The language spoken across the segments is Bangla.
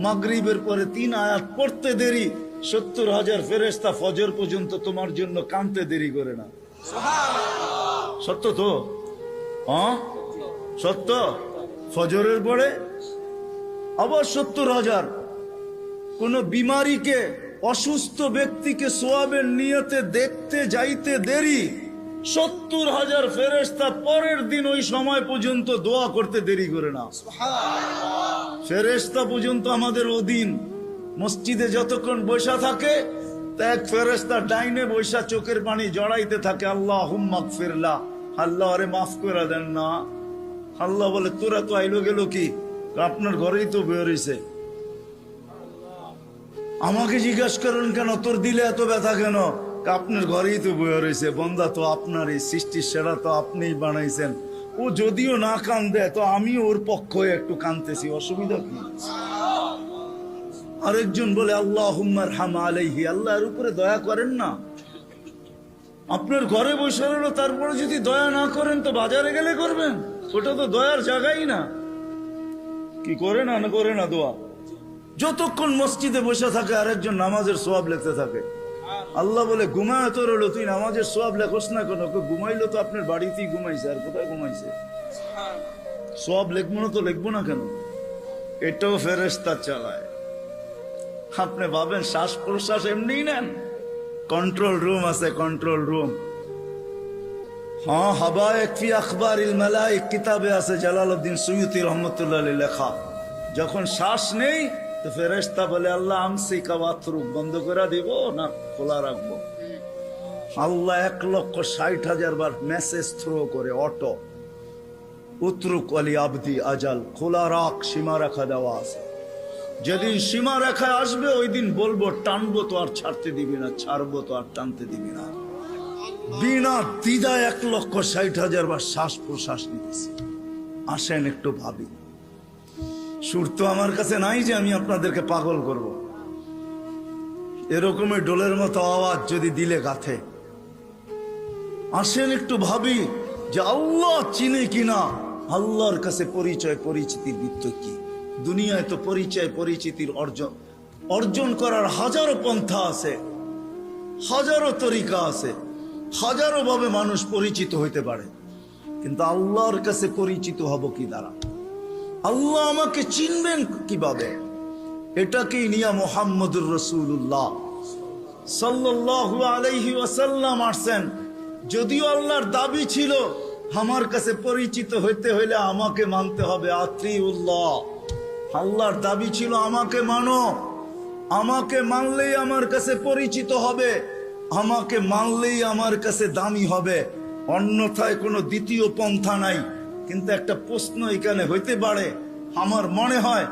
মাগরিবের পরে 3 আয়াত পড়তে দেরি, 70,000 ফেরেশতা ফজর পর্যন্ত তোমার জন্য কাঁদতে দেরি করে না। সত্য তো? হ্যাঁ সত্য। ফজরের পরে আবার 70,000। কোন বিমারীকে, অসুস্থ ব্যক্তিকে সোয়াবের নিয়তে দেখতে যাইতে দেরি, 70,000 ফেরেশতা পরের দিন ওই সময় পর্যন্ত দোয়া করতে দেরি করে না। ফেরেশতা পর্যন্ত আমাদের অধীন। মসজিদে যতক্ষণ বসা থাকে, এক ফেরেশতা ডাইনে বৈশা চোখের পানি জড়াইতে থাকে, আল্লাহুম্মা গফিরলা, আল্লাহ আরে মাফ করে দেন না। আল্লাহ বলে তোরা তো আইলো গেল কি, আপনার ঘরেই তো বের হইছে। আমাকে জিজ্ঞাসা করেন কেন তোর দিলে এত ব্যথা কেন, আপনার ঘরেই তো বয়ে রয়েছে। বন্দা তো আপনার, এই সৃষ্টির সেরা তো আপনিই বানাইছেন। ও যদিও না কান্দে তো আমি ওর পক্ষ হয়ে একটু কান্দতেছি, অসুবিধা কি? আরেকজন বলে আল্লাহুম্মা আরহাম আলাইহি, আল্লাহর উপরে দয়া করেন না। আপনার ঘরে বসে রইল, তারপরে যদি দয়া না করেন তো বাজারে গেলে করবেন, ওটা তো দয়ার জায়গাই না। কি করে না করে না দোয়া। যতক্ষণ মসজিদে বসে থাকে আরেকজন নামাজের সোয়াব লিখতে থাকে। আল্লাহ বলে ঘুমায় তো রইল, তুই নামাজের সোয়াব লেখস না কেন? ঘুমাইলো তো আপনার বাড়িতেই ঘুমাইছে, আর কোথায় ঘুমাইছে? সোয়াব লিখবো না তো লিখবো না কেন? এটাও ফেরেশতা চালায়। আপনি ভাবেন শ্বাস প্রশ্বাস এমনি নেন? কন্ট্রোল রুম আছে, কন্ট্রোল রুম। হ্যাঁ, হাবায়েক ফি আখবারিল মালায়েক কিতাবে আছে, জালালউদ্দিন সুয়ুতি রহমাতুল্লাহ আলাইহি লেখা। যখন শ্বাস নেই তো ফেরেশতা বলে আল্লাহ আমসিকা ওয়াতরুক, বন্ধ করে দিব না খোলা রাখবো? আল্লাহ 1,60,000 বার মেসেজ থ্রো করে, অটো উতরুক আলী আবদি আজাল, খোলা রাখ, সীমা রেখা দেওয়া আছে। যেদিন সীমা রেখায় আসবে ওই দিন বলবো টানবো তো আর ছাড়তে দিবি না, ছাড়বো তো আর টানতে দিবি না। বিনা দ্বিধায় 1,60,000 বার শ্বাস প্রশ্বাস নিতেছি। আসেন একটু ভাবি। সুর তো আমার কাছে নাই যে আমি আপনাদেরকে পাগল করব। এরকমের ডোলের মতো আওয়াজ যদি দিলে গাথে। আসেন একটু ভাবি যে আল্লাহ চিনে কিনা, আল্লাহর কাছে পরিচয় পরিচিতির বৃত্ত কি। দুনিয়ায় তো পরিচয় পরিচিতির অর্জন করার হাজারো পন্থা আছে, হাজারো তরিকা আছে, হাজারো ভাবে মানুষ পরিচিত হইতে পারে। কিন্তু আল্লাহর কাছে পরিচিত হব কি দ্বারা? আল্লাহ আমাকে চিনবেন কিভাবে? এটাকেই নিয়া মুহাম্মদুর রাসূলুল্লাহ সাল্লাল্লাহু আলাইহি ওয়াসাল্লাম আসছেন। যদিও আল্লাহর দাবি ছিল আমার কাছে পরিচিত হইতে হইলে আমাকে মানতে হবে, আতিউল্লাহ। আল্লাহর দাবি ছিল আমাকে মানো, আমাকে মানলেই আমার কাছে পরিচিত হবে, আমাকে মানলেই আমার কাছে দামি হবে, অন্যথায় কোনো দ্বিতীয় পন্থা নাই। কিন্তু একটা প্রশ্ন এখানে হইতে পারে, আমার মনে হয়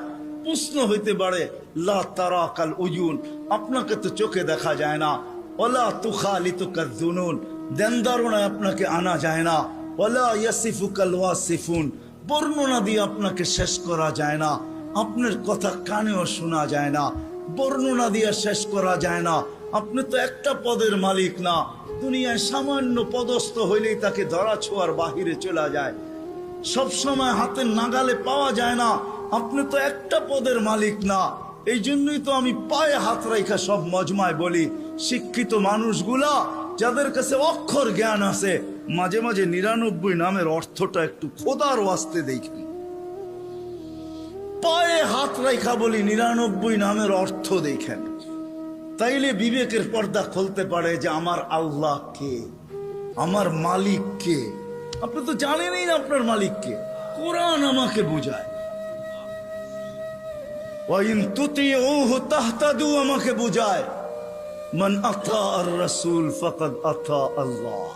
প্রশ্ন হইতে পারে, লা তারাকাল উয়ুন, আপনাকে তো চোখে দেখা যায় না, ওয়ালা তুখালিতুকা যুনুন, দেনদারনায় আপনাকে আনা যায় না, ওয়ালা ইয়াসিফুকাল ওয়াসিফুন, বর্ণনা দিয়ে আপনাকে শেষ করা যায় না, আপনার কথা কানেও শোনা যায় না, বর্ণনা দিয়ে শেষ করা যায় না। আপনি তো একটা পদের মালিক না, দুনিয়ায় সামান্য পদস্থ হইলেই তাকে ধরা ছোঁয়ার বাহিরে চলে যায়, সব সময় হাতের নাগালে পাওয়া যায় না। আপনি তো একটা পদের মালিক না। এই জন্যই তো আমি পায়ে হাত রাখা সব মজমায় বলি, শিক্ষিত মানুষগুলা যাদের কাছে অক্ষর জ্ঞান আছে, মাঝে মাঝে 99 নামের অর্থটা একটু খোদার ওয়াস্তে দেখেন। পায়ে হাত রাখা বলি 99 নামের অর্থ দেখেন, তাইলে বিবেকের পর্দা খুলতে পারে যে আমার আল্লাহ কে, আমার মালিক কে। আপনি তো জানেনই না আপনার মালিক কে, কোরআন আমাকে বুঝায়। ওয়াইন তুতিউহু তাহতাদু আমাকে বুঝায়, মান আতা আর রাসূল ফাকাদ আতা আল্লাহ।